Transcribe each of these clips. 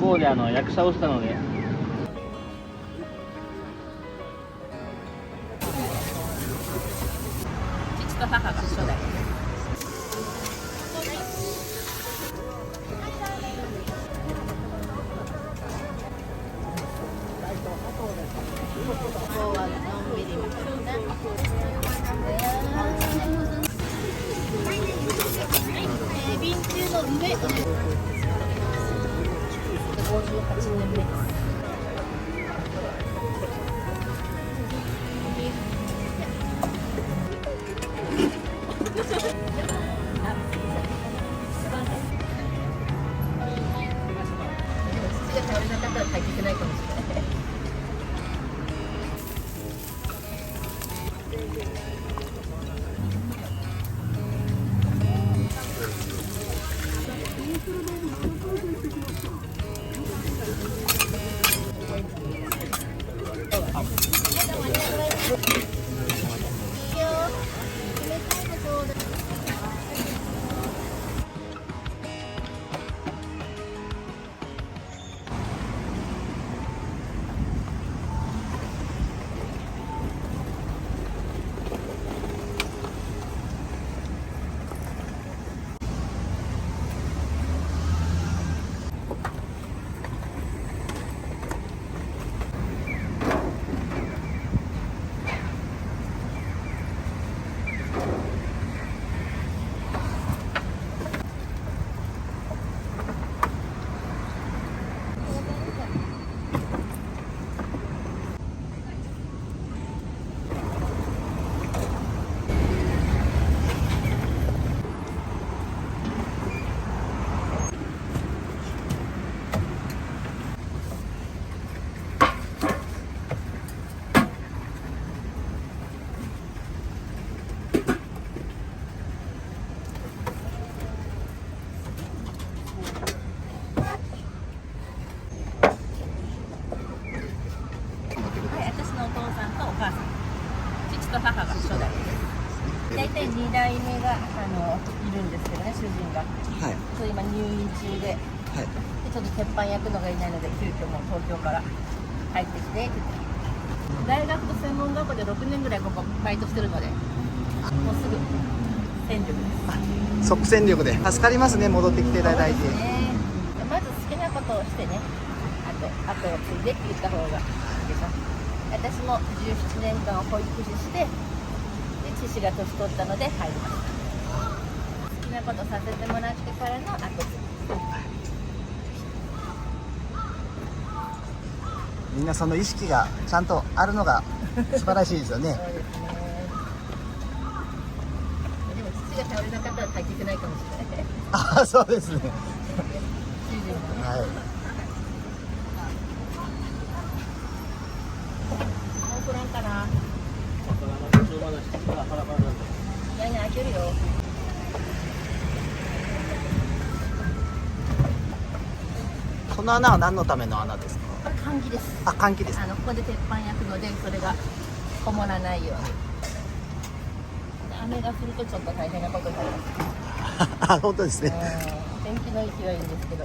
こで役者をしたので。父と母が初代。ここはのんびりみたいな。便中の上、58年目です。父が倒れなかったら帰ってきないかもしれない。父と母が初代です。大体2代目がいるんですけどね、主人が。はい。そう今入院中で、はい。でちょっと鉄板焼くのがいないので、急遽もう東京から帰ってきて、大学と専門学校で6年ぐらいここバイトしてるので、もうすぐ戦力です。即戦力で助かりますね、戻ってきていただいて。そうですね。まず好きなことをしてね、後を継いでって言った方がいいでしょ。私も17年間保育士して、で父が年取ったので入りました。好きなことさせてもらってからの後継ぎ。みんなその意識がちゃんとあるのが素晴らしいですよね。そうですね。でも父が倒れなかったら帰ってきないかもしれない。あ、そうですね。主人がね。はい。もう来らんかな。まだパラパラなんで。いやいや開けるよ。この穴は何のための穴ですか？これ換気です。あ、換気です。ここで鉄板焼くので、それがこもらないように。雨が降るとちょっと大変なことになります。あ、本当ですね。天気のいい日はいいんですけど。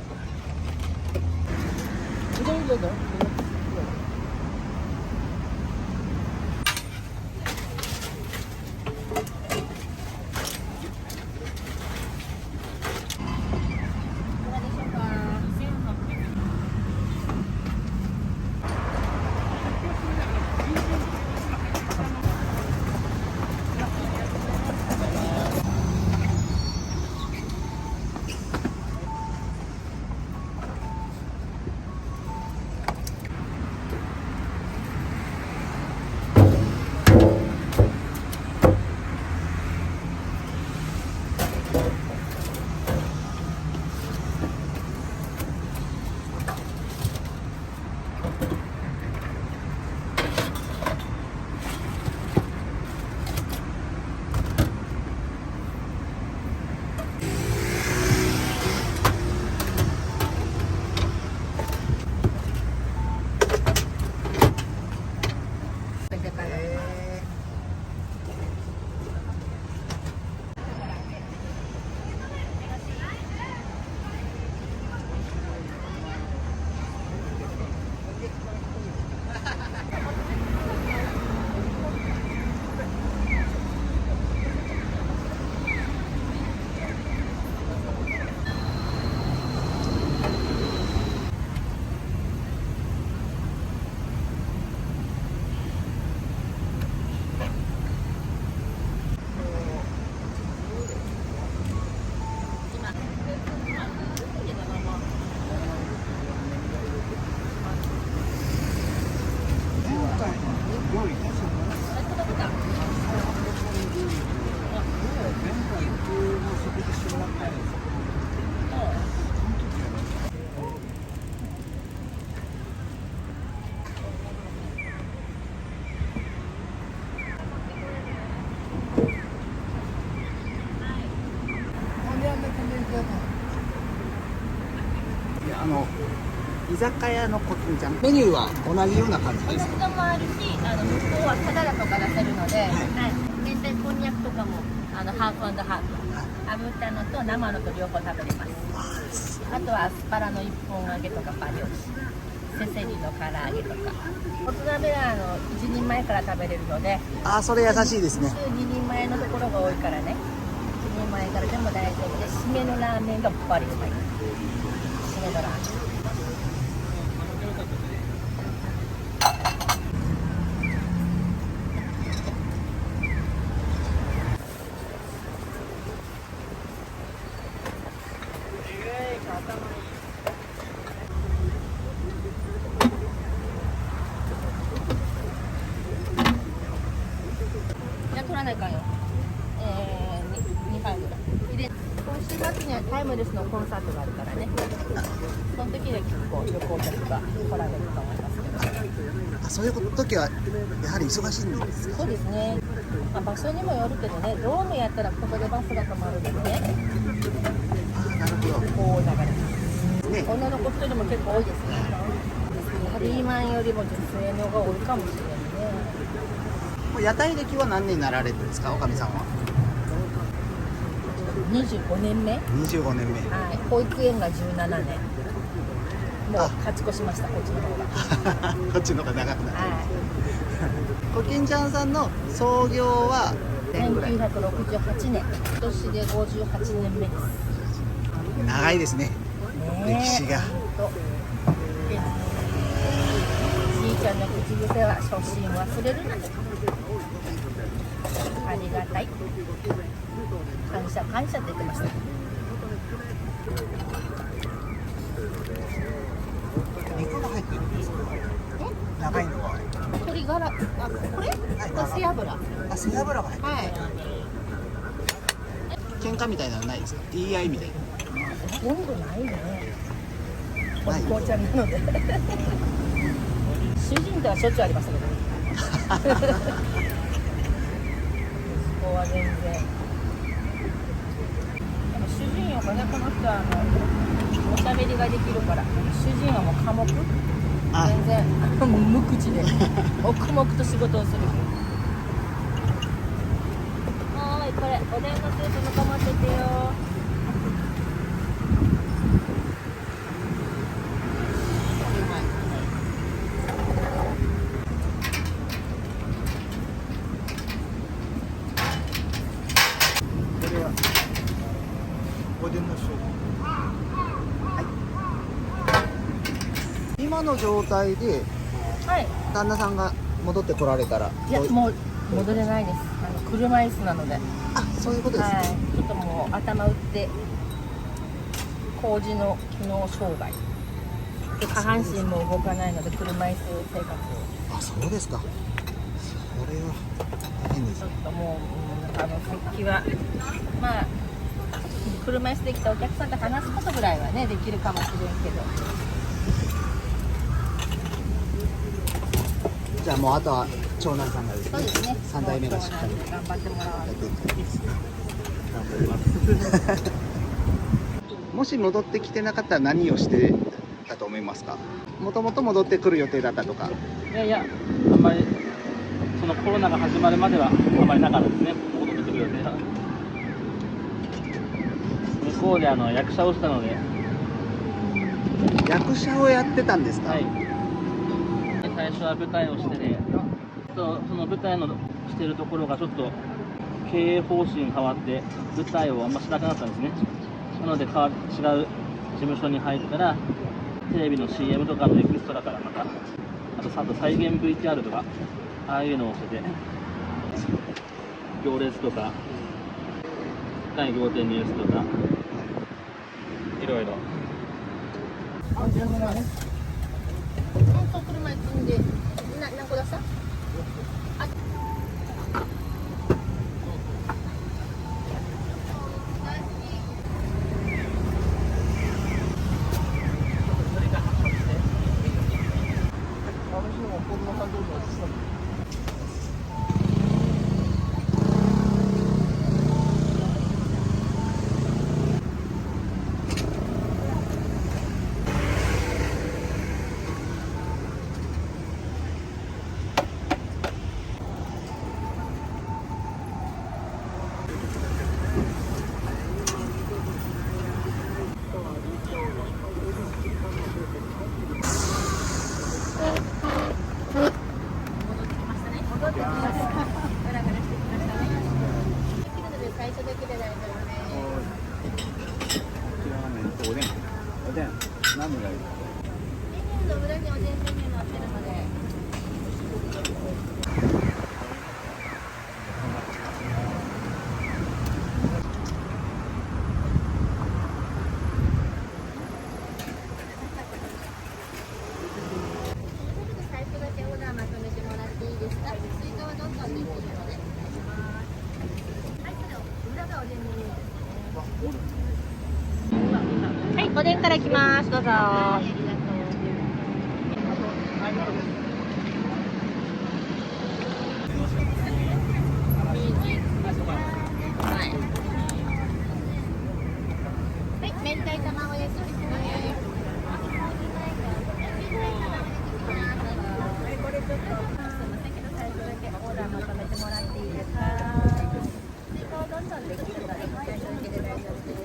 居酒屋のコキンちゃん、メニューは同じような感じ同ですか？じのもあるし、向こうはサラダとか出せるので、はい、明太こんにゃくとかもハーフハーフ、炙ったのと生のと両方食べれます。あとはアスパラの一本揚げとかパリオシ、セセリの唐揚げとか。もつ鍋は1人前から食べれるので、ああ、それ優しいですね。2人前のところが多いからね、1人前からでも大丈夫で、締めのラーメンがバリうまい。締めのラーメン。取らないかんよ。2杯ぐらい。で、今週末にはタイムレスのコンサートがあるからね。その時で結構旅行客が来られると思いますけど。そういう時はやはり忙しいんですか？そうですね。場所にもよるけどね、ドームやったらここでバスが止まるんですね。なるほど。こう流れます。ね、女の子1人も結構多いですね。サラリーマンよりも女性の方が多いかもしれないね。屋台歴は何年になられてるんですか、おかみさんは25年目。25年目。はい、保育園が17年。もう勝ち越しました、こっちの方が。こっちの方が長くなっちゃいまはす。コキンちゃんさんの創業はい、1968年、今年で58年目です。長いですね、ねえ、歴史が。ほんとじいちゃんの口癖は初心忘れるな。ありがたい。感謝感謝って言ってました。肉が入ってるんですか？長いのは。鶏ガラ、これ？背脂。背脂が入ってる。はい。喧嘩みたいなのないですか？言い合いみたいな。ほとんどないね。おない紅茶なので。主人とはしょっちゅうありましたけど。ここは全然。でも主人よがね、この人はおしゃべりができるから、主人はもう寡黙。全然無口で黙々と仕事をする。はい、これおでんのスープもかまっててよ。今の状態ではい。旦那さんが戻ってこられたら、いや、もう戻れないです。車椅子なので。そういうことですね。はい。ちょっともう頭打って工事の機能障害で下半身も動かないので車椅子生活を。そうですか。それは大変ですちょっともう、復帰はまあ車椅子で来たお客さんと話すことぐらいはねできるかもしれんけど。じゃあもうあとは長男さんがですね。そうですね。3代目がしっかり頑張ってもらわないと。頑張ります。もし戻ってきてなかったら何をしてたと思いますか？もともと戻ってくる予定だったとか。いやいや、あんまりそのコロナが始まるまではあんまりなかったですね。戻ってくる予定が。向こうで役者をしたので。役者をやってたんですか？はい。最初は舞台をしてね、その舞台のしてるところがちょっと経営方針変わって舞台をあんましなくなったんですね。なので違う事務所に入ったらテレビの CM とかのエキストラからまたあと再現 VTR とかああいうのをしてて行列とか第5.2 S とかいろいろ。車に積んで何個出した？の裏におでんメニュー載ってるので。最初だけオーダーまとめてもらっていいですか。追加はどんどんできるのでお願いします。はい、それ裏がおでんメニューですね。はい、おでんから来ます。どうぞ。ありがとう。はい、明太卵ですね。これちょっとすみませんけど最初だけオーダーまとめてもらっていいですか。追加をどんどんできるので最初だけで大丈夫です。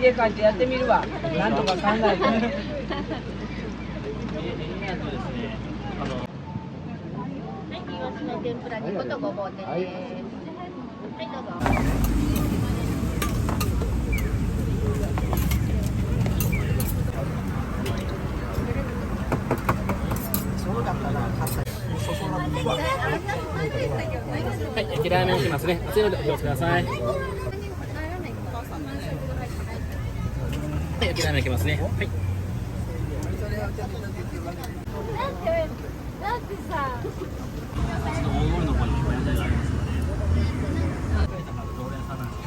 家帰ってやってみるわ。なんとか考えて。ですね、はい、イワシの天ぷら2個とごぼう天です。はい、どうぞ。そうだったな。はい、焼きラーメンいきますね。熱いのでお気をつけください。はい、焼きラーメンいきますね。はい。だってさ。ちょっと大通りの方にお屋台がありますので。常連さんなんです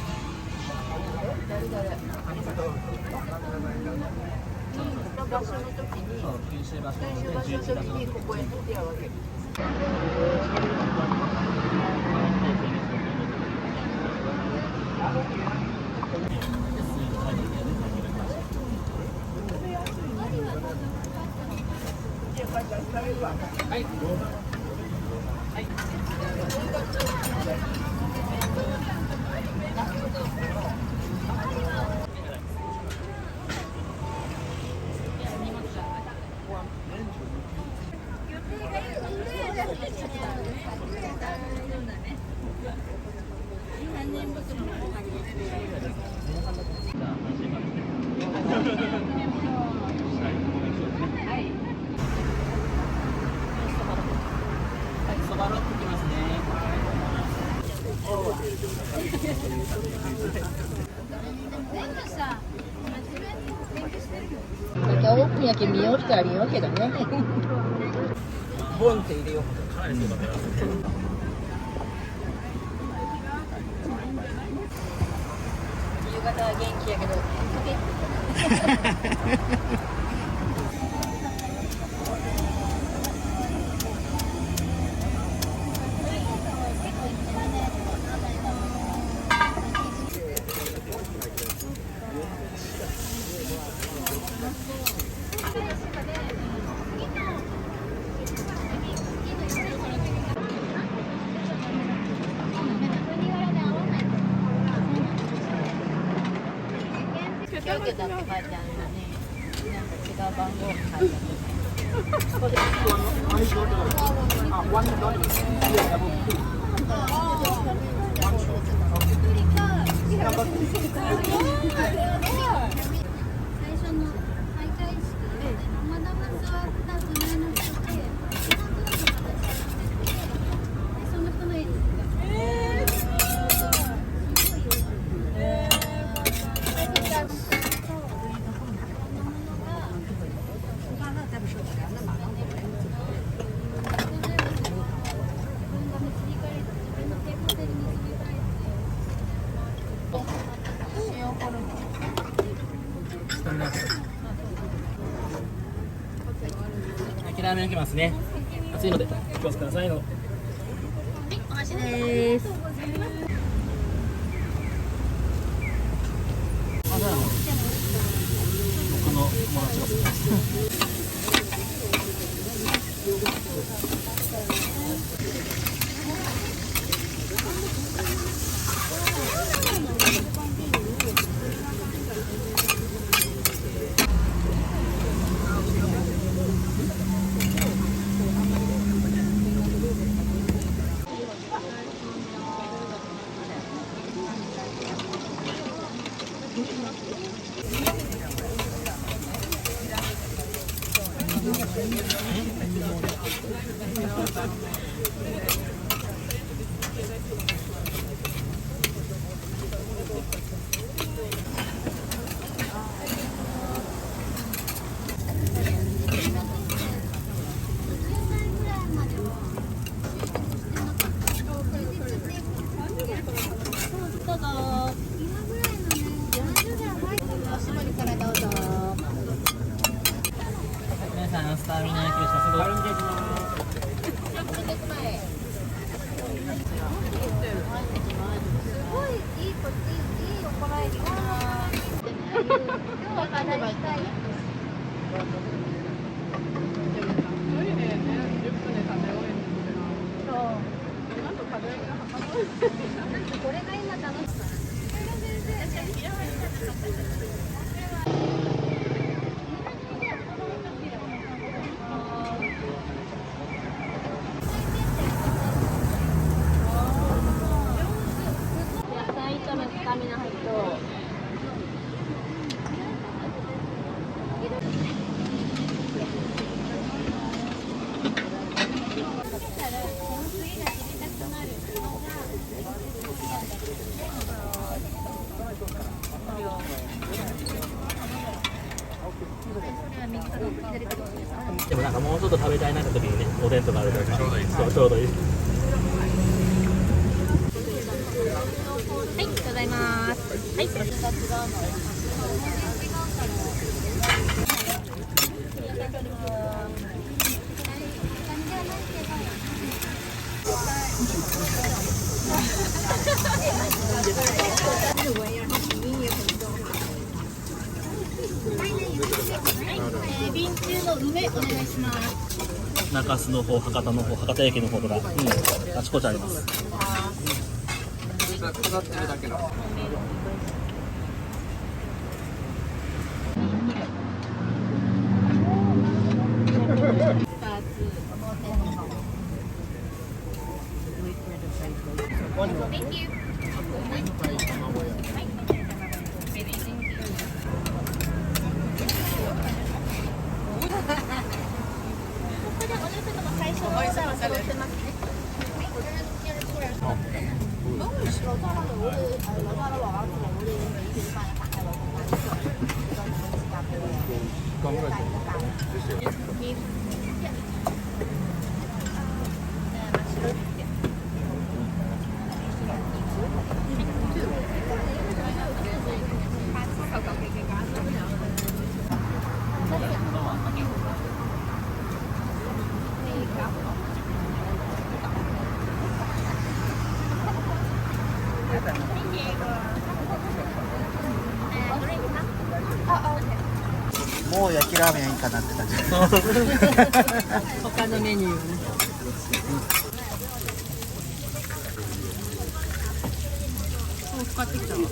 そう、九州場所の11月の時にここへ来てやわけ。はい。そばロックきますね。オープンやけ見よう人ありようけどね。ボンって入れよう。かなりそうだったら。夕方は元気やけど、だって書いてあるのね。なんか違う番号が書いてある。最初とうございます。焼きラーメンいきますね。熱いのでお気をつけくださいの。お箸です。あ、じゃあ僕の友達がすみます。どうぞ。おしぼりからどうぞ。皆さんスターミナ焼きをします。どうぞ。すごいいいおこらえりだな。今日は大体。これが今楽しかった。野菜炒めスタミナ入っと。でもなんかもうちょっと食べたいなって時にね、おでんとかあるからちょうどいいです。そう、ちょうどいいです。はい、ありがとうございます。はい、瓶中の梅お願いします。中洲の方、博多の方、博多駅の方とか、あちこちあります。飾ってるだけの。Thank you. 最初のオーダーは揃ってますね。もう焼きラーメンいいかなって感じ。他のメニューをね。豆腐買ってきたわ。豆腐。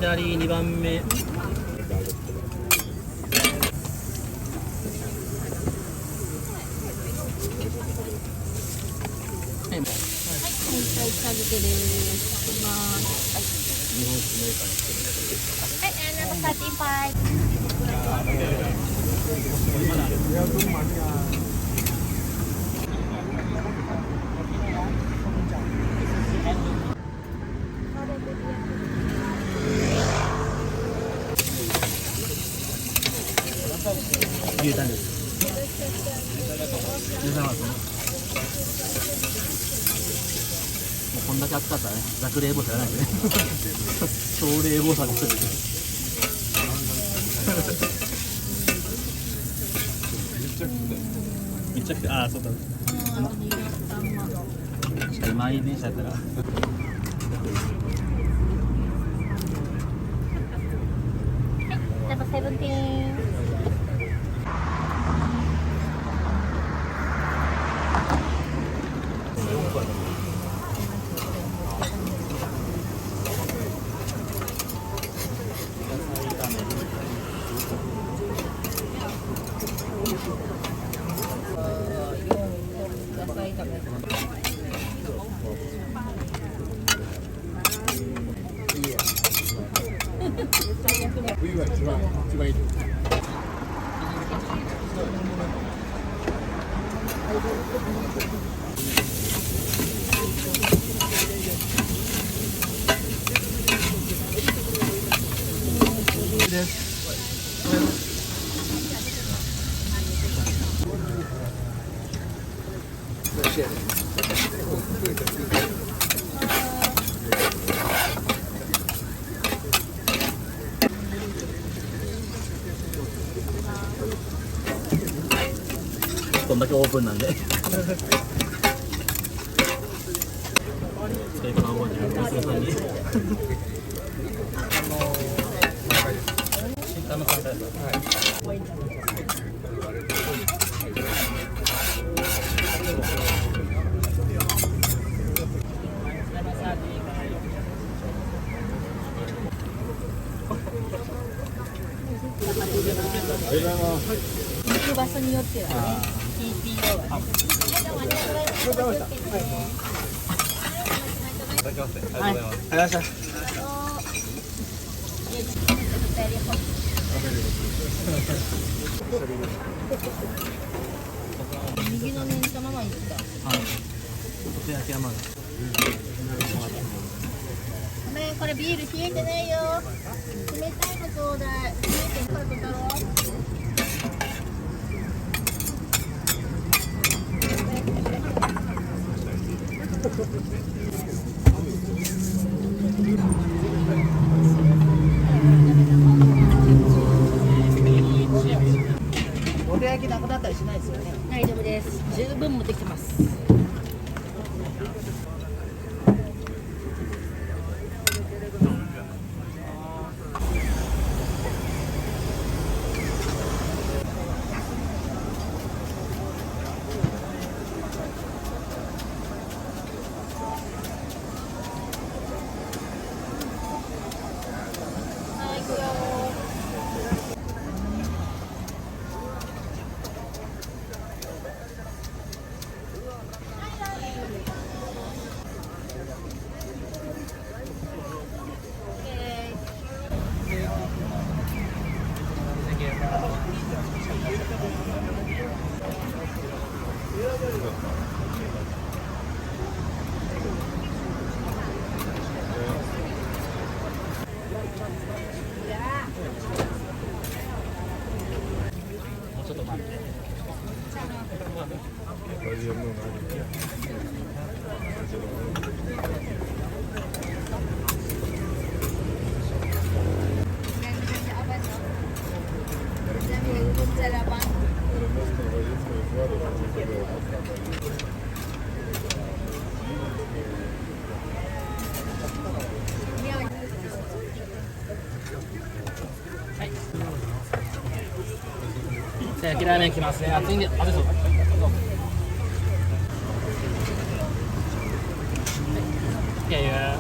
左2番目。牛タンです。牛タンはもうこんだけ暑かったらね、弱冷房車やらないでね。超冷房車で作る。めっちゃくちゃ、ああ、そうか。確かに満員電車やったら。ナンバーセブンティーン。冬は一番いい。こんだけオープンなんで。使い方覚えてる娘さんに。新刊の単体です。行く場所によってはね、TPO はね。右の目にたままいった。はい。お手焼き山だ。ごめん、これビール冷えてないよ。冷たいのちょうだい。冷えてるからだろ。お手焼きなくなったりしないですよね。大丈夫です。十分持ってきてます。もうちょっと待って。焼きラーメン来ますね。熱いんで、熱いそう。いやいや。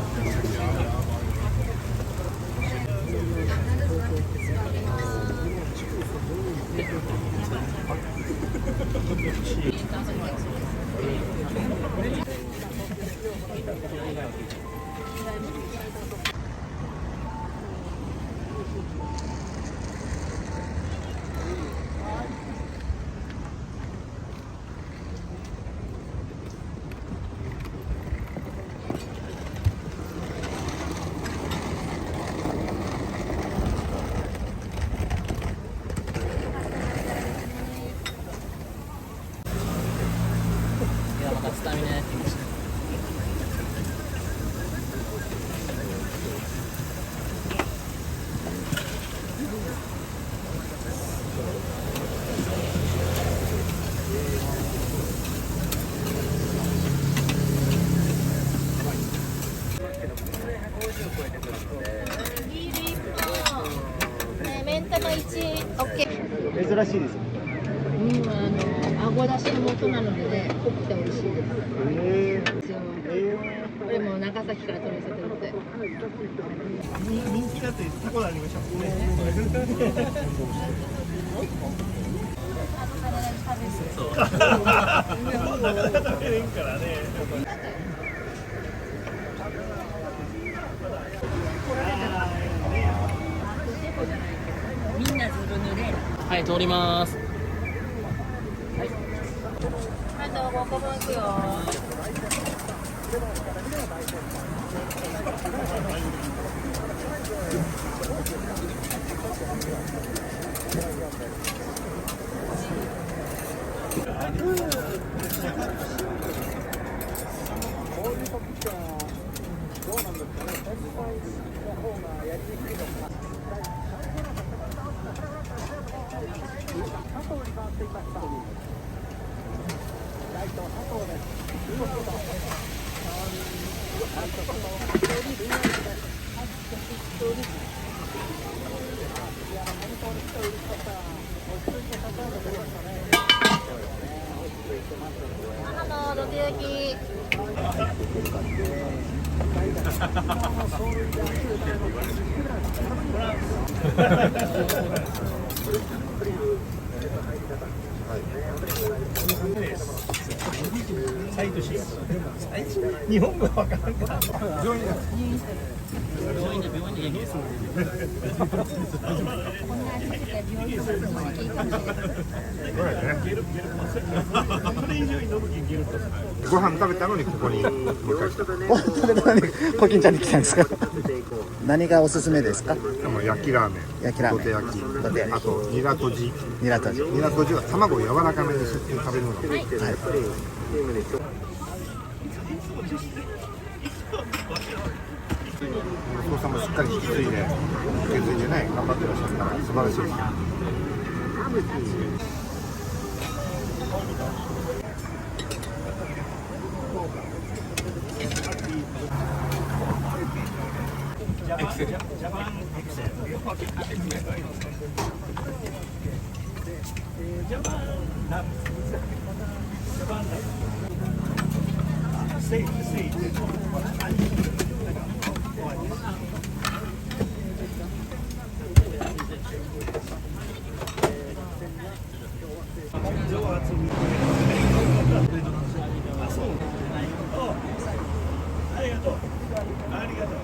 OK。珍しいです。あごだしの元なのでね、濃くて美味しいです。これも長崎から取り寄せてるので。人気だってタコになりましたもんね。食べれんからね。みんなずぶ濡れ。はい、通ります。はい、どうも、5個分いくよ。生の土手焼き。日本語わからんか。病院で元気です。こんな足で病院の方がいいかもしれない。それ以上に飲む気ゲルと。ご飯食べたのにここにもう一回来た。それで何コキンちゃんに来たんですか。何がおすすめですか。でも焼きラーメン、焼きラーメン、土手焼き、土手焼きあとニラとじ。ニラとじ。ニラとじは卵を柔らかめにして食べるのが。はい。息子さんもしっかり引き継いで、受け継いでね、頑張ってらっしゃるから素晴らしいです。ありがとう。ありがとう。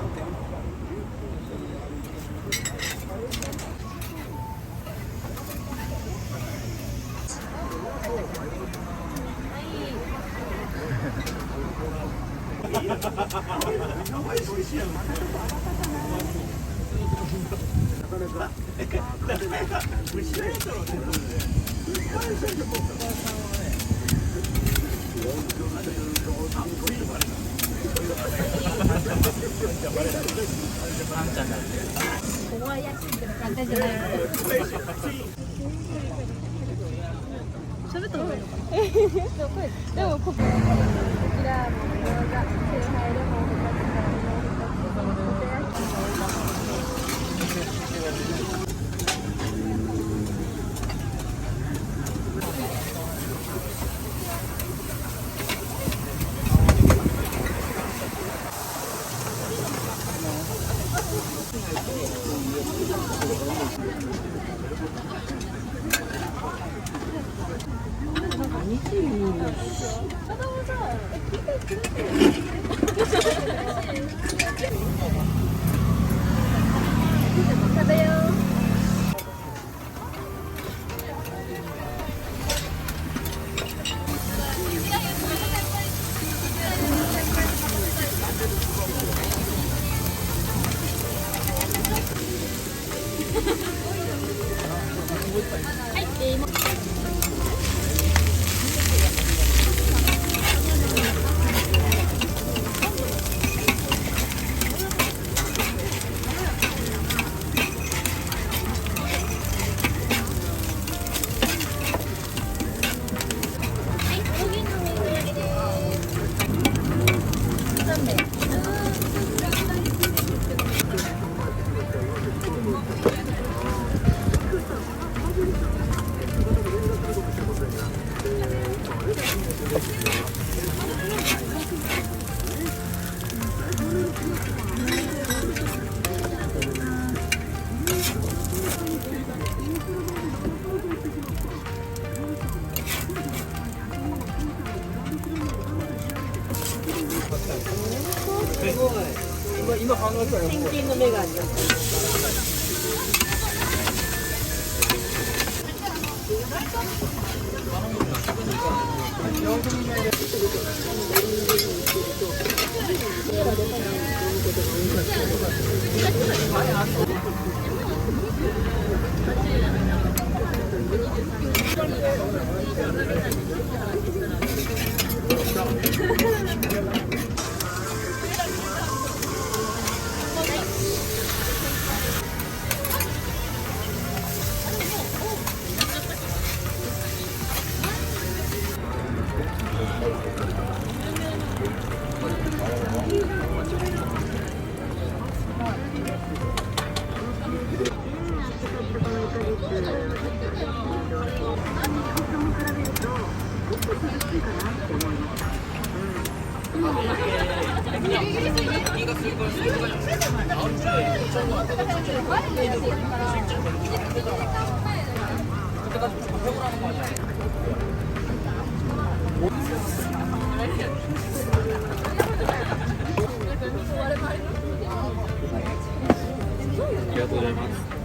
ここは安いけど簡単じゃないから。喋った方がいいのかな。でもここ。ラーメン、餃子、チューハイ、レモン、フカヒレ、土手焼き。食べよう。今考えたら偏見の目があります。ありがとうございます。